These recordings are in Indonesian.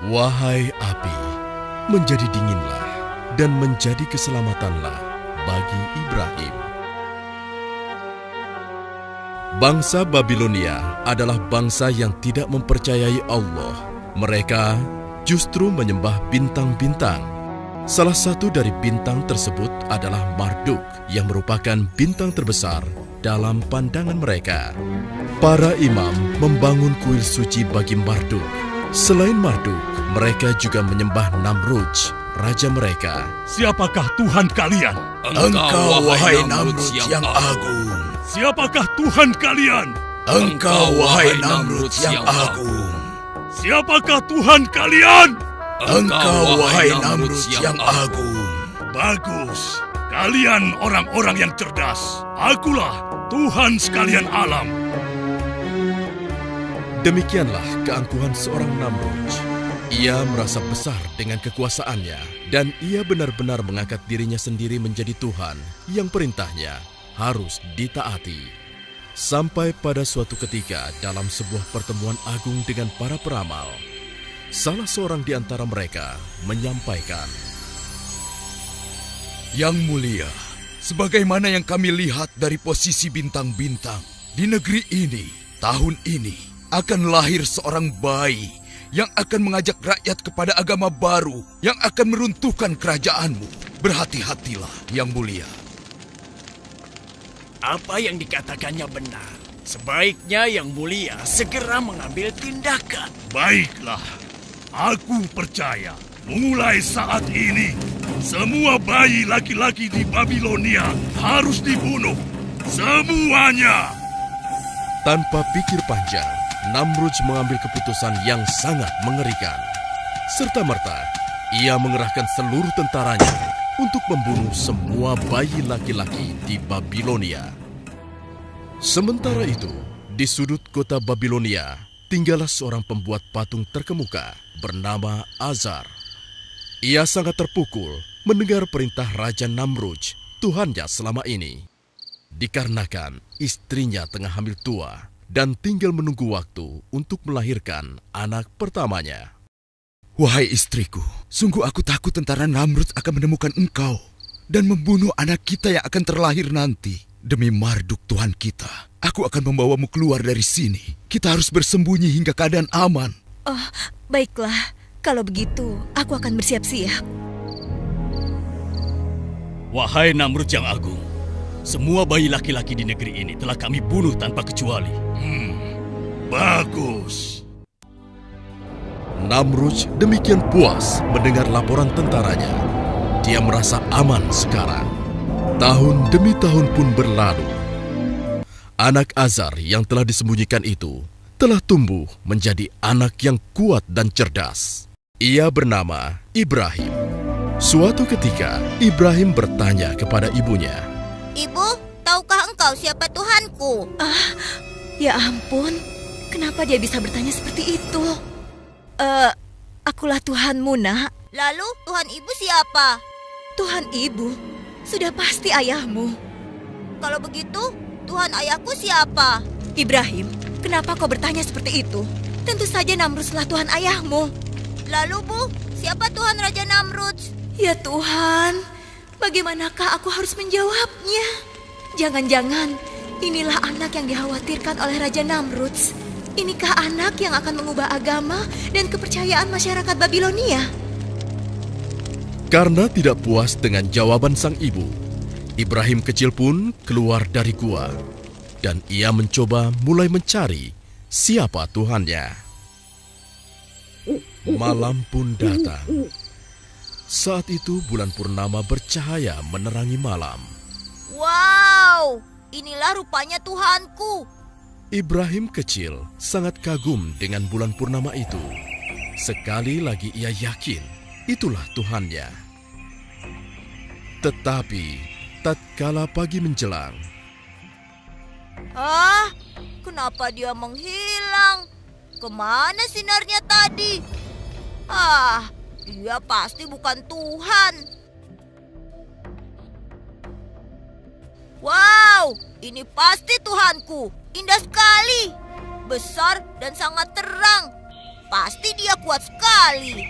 Wahai api, menjadi dinginlah dan menjadi keselamatanlah bagi Ibrahim. Bangsa Babilonia adalah bangsa yang tidak mempercayai Allah. Mereka justru menyembah bintang-bintang. Salah satu dari bintang tersebut adalah Marduk, yang merupakan bintang terbesar dalam pandangan mereka. Para imam membangun kuil suci bagi Marduk. Selain Marduk, mereka juga menyembah Namrudz, raja mereka. Siapakah Tuhan kalian? Engkau, wahai Namrudz yang agung. Siapakah Tuhan kalian? Engkau, wahai Namrudz yang agung. Siapakah Tuhan kalian? Engkau, wahai Namrudz yang agung. Bagus. Kalian orang-orang yang cerdas. Akulah Tuhan sekalian alam. Demikianlah keangkuhan seorang Namrudz. Ia merasa besar dengan kekuasaannya, dan ia benar-benar mengangkat dirinya sendiri menjadi Tuhan yang perintahnya harus ditaati. Sampai pada suatu ketika dalam sebuah pertemuan agung dengan para peramal, salah seorang di antara mereka menyampaikan, Yang mulia, sebagaimana yang kami lihat dari posisi bintang-bintang, di negeri ini, tahun ini, akan lahir seorang bayi yang akan mengajak rakyat kepada agama baru yang akan meruntuhkan kerajaanmu. Berhati-hatilah, Yang Mulia. Apa yang dikatakannya benar. Sebaiknya Yang Mulia segera mengambil tindakan. Baiklah, aku percaya. Mulai saat ini, semua bayi laki-laki di Babilonia harus dibunuh. Semuanya. tanpa pikir panjang, Namrudz mengambil keputusan yang sangat mengerikan. Serta-merta, ia mengerahkan seluruh tentaranya untuk membunuh semua bayi laki-laki di Babilonia. Sementara itu, di sudut kota Babilonia, tinggallah seorang pembuat patung terkemuka bernama Azar. Ia sangat terpukul mendengar perintah Raja Namrudz, Tuhannya selama ini. Dikarenakan istrinya tengah hamil tua dan tinggal menunggu waktu untuk melahirkan anak pertamanya. Wahai istriku, sungguh aku takut tentara Namrudz akan menemukan engkau dan membunuh anak kita yang akan terlahir nanti. Demi Marduk Tuhan kita, aku akan membawamu keluar dari sini. Kita harus bersembunyi hingga keadaan aman. Oh, baiklah. Kalau begitu, aku akan bersiap-siap. Wahai Namrudz yang agung, semua bayi laki-laki di negeri ini telah kami bunuh tanpa kecuali. Bagus. Namrudz demikian puas mendengar laporan tentaranya. Dia merasa aman sekarang. Tahun demi tahun pun berlalu. Anak Azar yang telah disembunyikan itu telah tumbuh menjadi anak yang kuat dan cerdas. Ia bernama Ibrahim. Suatu ketika, Ibrahim bertanya kepada ibunya, Ibu, tahukah engkau siapa Tuhanku? Ya ampun, kenapa dia bisa bertanya seperti itu? Akulah Tuhanmu, nak. Lalu Tuhan ibu siapa? Tuhan ibu, sudah pasti ayahmu. Kalau begitu, Tuhan ayahku siapa? Ibrahim, kenapa kau bertanya seperti itu? Tentu saja Namrudzlah Tuhan ayahmu. Lalu Bu, siapa Tuhan Raja Namrudz? Ya Tuhan, bagaimanakah aku harus menjawabnya? Jangan-jangan inilah anak yang dikhawatirkan oleh Raja Namrudz. Inikah anak yang akan mengubah agama dan kepercayaan masyarakat Babilonia? karena tidak puas dengan jawaban sang ibu, Ibrahim kecil pun keluar dari gua dan ia mencoba mulai mencari siapa Tuhannya. Malam pun datang. Saat itu bulan purnama bercahaya menerangi malam. Wow, inilah rupanya Tuhanku. Ibrahim kecil sangat kagum dengan bulan purnama itu. Sekali lagi ia yakin itulah Tuhannya. Tetapi tatkala pagi menjelang, Kenapa dia menghilang? Kemana sinarnya tadi? Dia pasti bukan Tuhan. Wow, ini pasti Tuhanku. Indah sekali. Besar dan sangat terang. Pasti dia kuat sekali.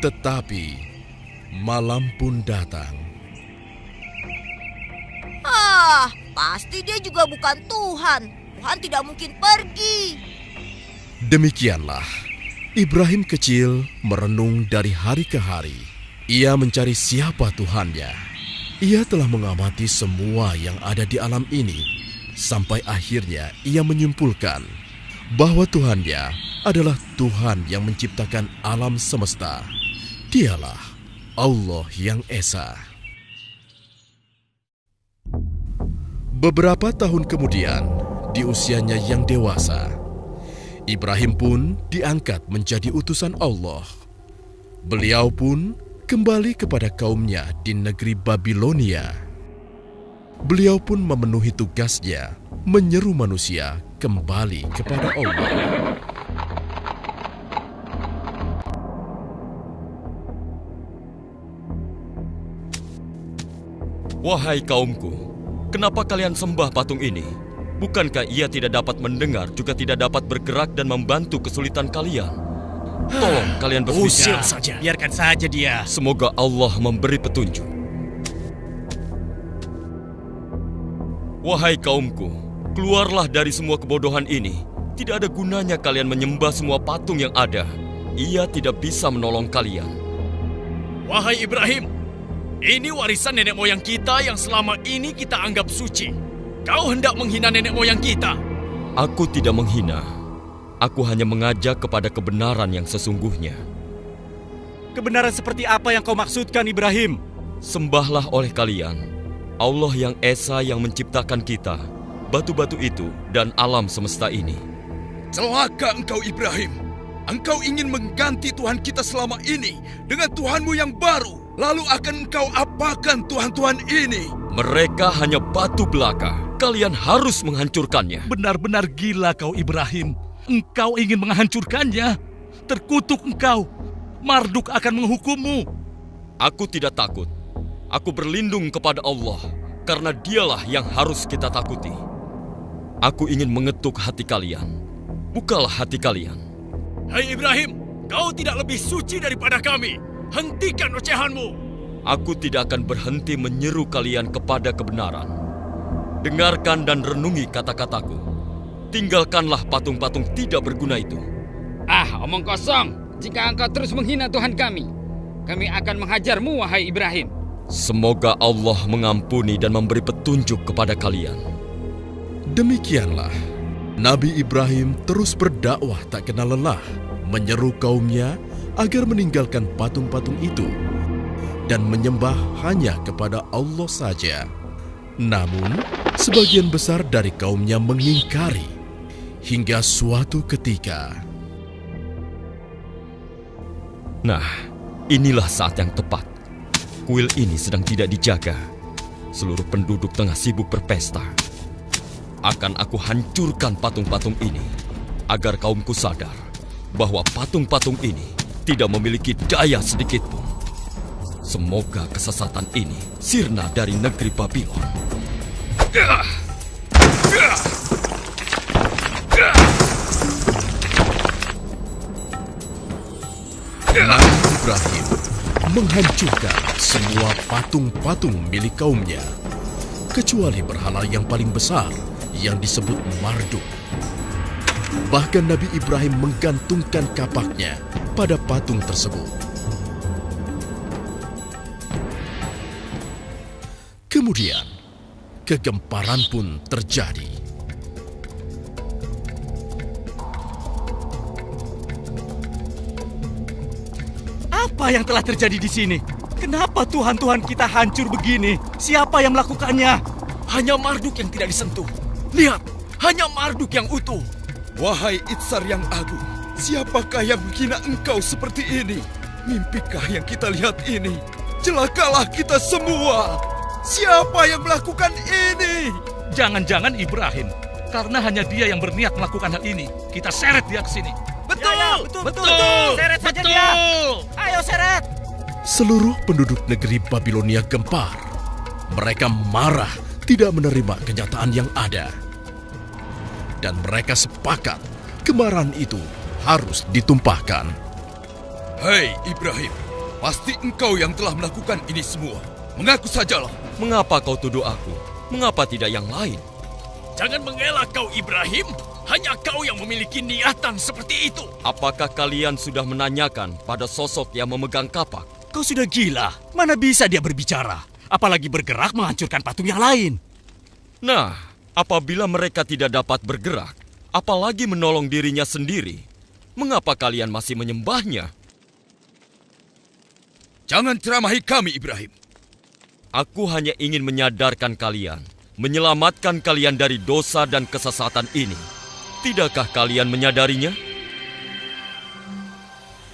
Tetapi malam pun datang. Pasti dia juga bukan Tuhan. Tuhan tidak mungkin pergi. Demikianlah, Ibrahim kecil merenung dari hari ke hari. Ia mencari siapa Tuhannya. Ia telah mengamati semua yang ada di alam ini, sampai akhirnya ia menyimpulkan bahwa Tuhannya adalah Tuhan yang menciptakan alam semesta. Dialah Allah yang Esa. Beberapa tahun kemudian, di usianya yang dewasa, Ibrahim pun diangkat menjadi utusan Allah. Beliau pun kembali kepada kaumnya di negeri Babilonia. Beliau pun memenuhi tugasnya menyeru manusia kembali kepada Allah. Wahai kaumku, kenapa kalian sembah patung ini? Bukankah ia tidak dapat mendengar, juga tidak dapat bergerak dan membantu kesulitan kalian? Tolong kalian berpikir saja. Biarkan saja dia. Semoga Allah memberi petunjuk. Wahai kaumku, keluarlah dari semua kebodohan ini. Tidak ada gunanya kalian menyembah semua patung yang ada. Ia tidak bisa menolong kalian. Wahai Ibrahim, ini warisan nenek moyang kita yang selama ini kita anggap suci. Kau hendak menghina nenek moyang kita. Aku tidak menghina. Aku hanya mengajak kepada kebenaran yang sesungguhnya. Kebenaran seperti apa yang kau maksudkan, Ibrahim? Sembahlah oleh kalian Allah yang Esa yang menciptakan kita, batu-batu itu, dan alam semesta ini. Celaka engkau Ibrahim. Engkau ingin mengganti Tuhan kita selama ini dengan Tuhanmu yang baru. Lalu akan engkau apakan Tuhan-Tuhan ini? Mereka hanya batu belaka. Kalian harus menghancurkannya. Benar-benar gila kau Ibrahim. Engkau ingin menghancurkannya. Terkutuk engkau. Marduk akan menghukummu. Aku tidak takut. Aku berlindung kepada Allah, karena dialah yang harus kita takuti. Aku ingin mengetuk hati kalian. Bukalah hati kalian. Hai Ibrahim, kau tidak lebih suci daripada kami. Hentikan ocehanmu. Aku tidak akan berhenti menyeru kalian kepada kebenaran. Dengarkan dan renungi kata-kataku. Tinggalkanlah patung-patung tidak berguna itu. Omong kosong. Jika engkau terus menghina Tuhan kami akan menghajarmu, wahai Ibrahim. Semoga Allah mengampuni dan memberi petunjuk kepada kalian. Demikianlah, Nabi Ibrahim terus berdakwah tak kenal lelah, menyeru kaumnya agar meninggalkan patung-patung itu dan menyembah hanya kepada Allah saja. Namun, sebagian besar dari kaumnya mengingkari hingga suatu ketika. Nah, inilah saat yang tepat. Kuil ini sedang tidak dijaga. Seluruh penduduk tengah sibuk berpesta. Akan aku hancurkan patung-patung ini agar kaumku sadar bahwa patung-patung ini tidak memiliki daya sedikitpun. Semoga kesesatan ini sirna dari negeri Babilon. Nabi Ibrahim menghancurkan semua patung-patung milik kaumnya, kecuali berhala yang paling besar yang disebut Marduk. Bahkan Nabi Ibrahim menggantungkan kapaknya pada patung tersebut. Kemudian, kegemparan pun terjadi. Apa yang telah terjadi di sini? Kenapa Tuhan-Tuhan kita hancur begini? Siapa yang melakukannya? Hanya Marduk yang tidak disentuh. Lihat, hanya Marduk yang utuh. Wahai Itsar yang agung, siapakah yang menghina engkau seperti ini? Mimpikah yang kita lihat ini? Celakalah kita semua. Siapa yang melakukan ini? Jangan-jangan Ibrahim. Karena hanya dia yang berniat melakukan hal ini. Kita seret dia ke sini. Betul. Seret saja dia. Ayo seret. Seluruh penduduk negeri Babilonia gempar. Mereka marah, tidak menerima kenyataan yang ada. Dan mereka sepakat kemarahan itu harus ditumpahkan. Hei Ibrahim, pasti engkau yang telah melakukan ini semua. Mengaku sajalah. Mengapa kau tuduh aku? Mengapa tidak yang lain? Jangan mengelak kau Ibrahim. Hanya kau yang memiliki niatan seperti itu. Apakah kalian sudah menanyakan pada sosok yang memegang kapak? Kau sudah gila. Mana bisa dia berbicara? Apalagi bergerak menghancurkan patung yang lain. Nah, apabila mereka tidak dapat bergerak, apalagi menolong dirinya sendiri, mengapa kalian masih menyembahnya? Jangan ceramahi kami, Ibrahim. Aku hanya ingin menyadarkan kalian, menyelamatkan kalian dari dosa dan kesesatan ini. Tidakkah kalian menyadarinya?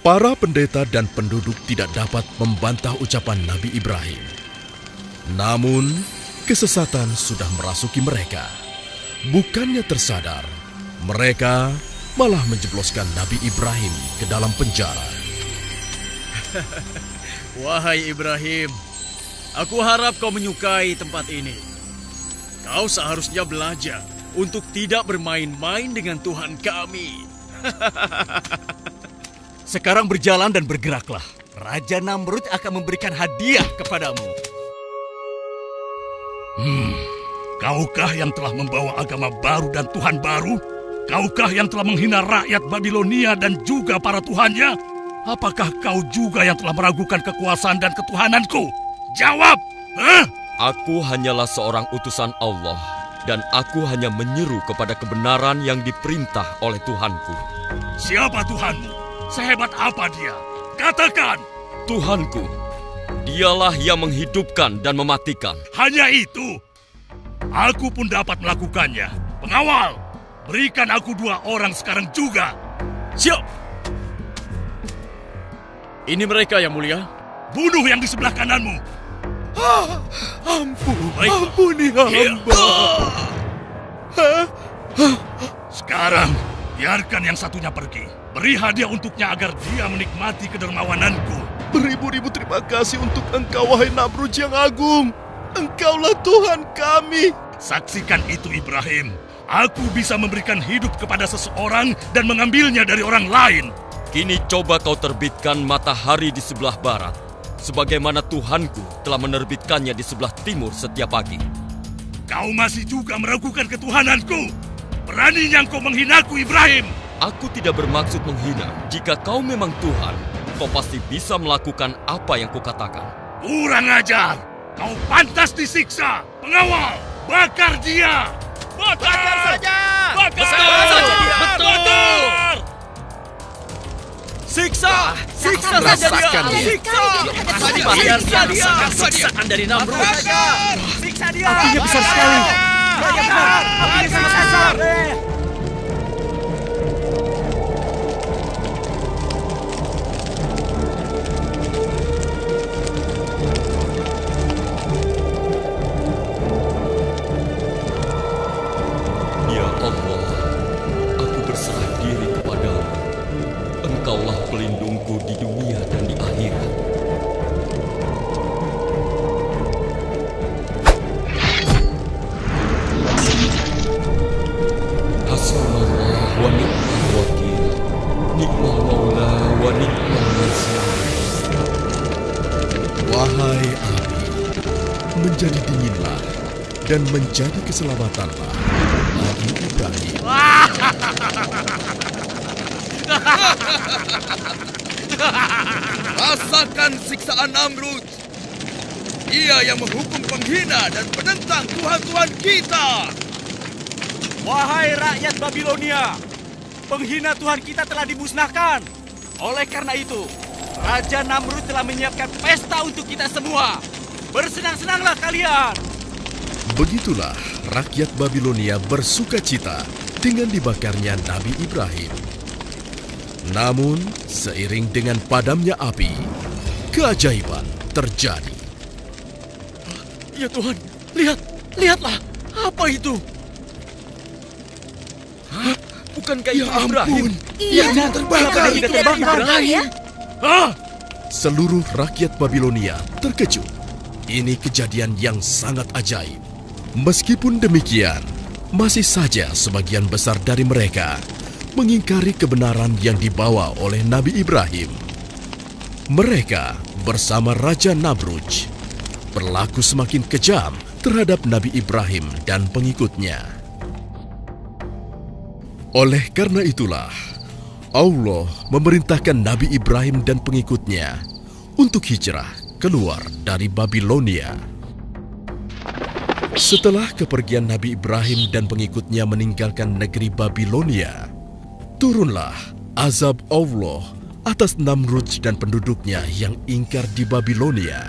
Para pendeta dan penduduk tidak dapat membantah ucapan Nabi Ibrahim. Namun, kesesatan sudah merasuki mereka. Bukannya tersadar, mereka malah menjebloskan Nabi Ibrahim ke dalam penjara. Wahai Ibrahim, aku harap kau menyukai tempat ini. Kau seharusnya belajar untuk tidak bermain-main dengan Tuhan kami. Sekarang berjalan dan bergeraklah. Raja Namrud akan memberikan hadiah kepadamu. Kaukah yang telah membawa agama baru dan Tuhan baru? Kaukah yang telah menghina rakyat Babilonia dan juga para tuhannya? Apakah kau juga yang telah meragukan kekuasaan dan ketuhananku? Jawab! Aku hanyalah seorang utusan Allah, dan aku hanya menyeru kepada kebenaran yang diperintah oleh Tuhanku. Siapa Tuhanmu? Sehebat apa dia? Katakan! Tuhanku, dialah yang menghidupkan dan mematikan. Hanya itu? Aku pun dapat melakukannya. Pengawal, berikan aku 2 orang sekarang juga. Siap! Ini mereka yang mulia. Bunuh yang di sebelah kananmu. Ampuni hamba. Sekarang, biarkan yang satunya pergi. Beri hadiah untuknya agar dia menikmati kedermawananku. Beribu-ribu terima kasih untuk engkau, wahai Namrud yang agung. Engkaulah Tuhan kami. Saksikan itu, Ibrahim. Aku bisa memberikan hidup kepada seseorang dan mengambilnya dari orang lain. Kini coba kau terbitkan matahari di sebelah barat, sebagaimana Tuhanku telah menerbitkannya di sebelah timur setiap pagi. Kau masih juga meragukan ketuhananku. Beraninya kau menghinaku, Ibrahim. Aku tidak bermaksud menghina. Jika kau memang Tuhan, kau pasti bisa melakukan apa yang kukatakan. Kurang ajar. Kau pantas disiksa. Pengawal, bakar dia. Bakar saja. Bakar saja dia. Betul. Siksa! Siksa saja dia! Siksa! Siksa dia! Siksaan dari Namrud! Siksa dia. Apinya besar sekali. Apinya sangat besar. Ya Allah, aku berserah diri kepadamu. Engkaulah pelindungku di dunia dan di akhirat. Hasbunallah wa ni'mal wakil. Ni'mal maula wa ni'mal nasir. Wahai api, menjadi dinginlah dan menjadi keselamatanlah bagi Ibrahim. Rasakan siksaan Namrud. Dia yang menghukum penghina dan penentang Tuhan-Tuhan kita. Wahai rakyat Babilonia, penghina Tuhan kita telah dimusnahkan. Oleh karena itu, Raja Namrud telah menyiapkan pesta untuk kita semua. Bersenang-senanglah kalian. Begitulah rakyat Babilonia bersuka cita dengan dibakarnya Nabi Ibrahim. Namun, seiring dengan padamnya api, keajaiban terjadi. Ya Tuhan, lihatlah. Apa itu? Bukankah Ya itu Ibrahim? ampun. Iya, terbakar. tidak terbakar ya? Seluruh rakyat Babilonia terkejut. Ini kejadian yang sangat ajaib. Meskipun demikian, masih saja sebagian besar dari mereka mengingkari kebenaran yang dibawa oleh Nabi Ibrahim. Mereka bersama Raja Namrudz berlaku semakin kejam terhadap Nabi Ibrahim dan pengikutnya. Oleh karena itulah, Allah memerintahkan Nabi Ibrahim dan pengikutnya untuk hijrah keluar dari Babilonia. Setelah kepergian Nabi Ibrahim dan pengikutnya meninggalkan negeri Babilonia, turunlah azab Allah atas Namrudz dan penduduknya yang ingkar di Babilonia.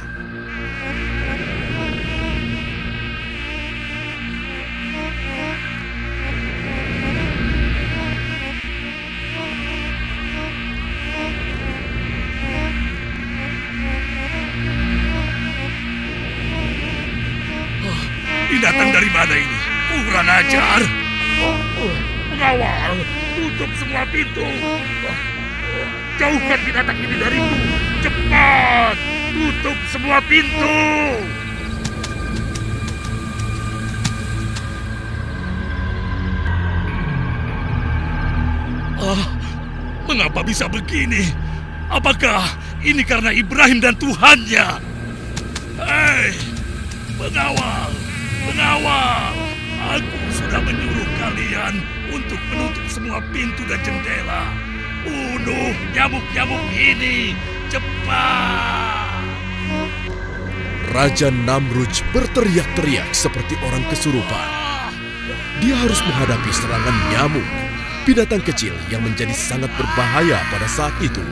Ini datang dari mana ini? Kurang ajar. Pengawal, tutup semua pintu. Jauhkan binatang ini dariku. Cepat, tutup semua pintu. Mengapa bisa begini? Apakah ini karena Ibrahim dan Tuhannya? Hei, pengawal, pengawal, aku sudah menyuruh kalian untuk menutup semua pintu dan jendela. Bunuh nyamuk-nyamuk ini, cepat! Raja Namrudz berteriak-teriak seperti orang kesurupan. Dia harus menghadapi serangan nyamuk, binatang kecil yang menjadi sangat berbahaya pada saat itu.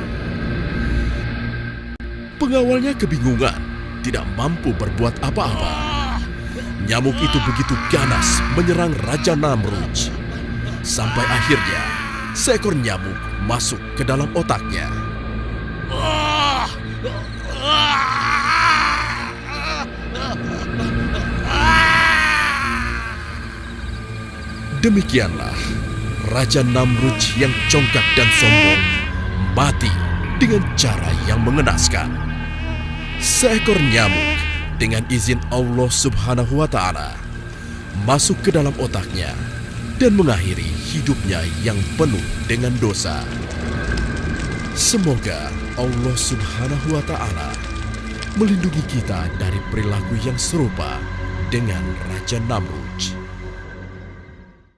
Pengawalnya kebingungan, tidak mampu berbuat apa-apa. Nyamuk itu begitu ganas menyerang Raja Namrudz. Sampai akhirnya, seekor nyamuk masuk ke dalam otaknya. Demikianlah, Raja Namrudz yang congkak dan sombong mati dengan cara yang mengenaskan. Seekor nyamuk dengan izin Allah Subhanahu wa Ta'ala masuk ke dalam otaknya dan mengakhiri hidupnya yang penuh dengan dosa. Semoga Allah Subhanahu wa Ta'ala melindungi kita dari perilaku yang serupa dengan Raja Namrudz.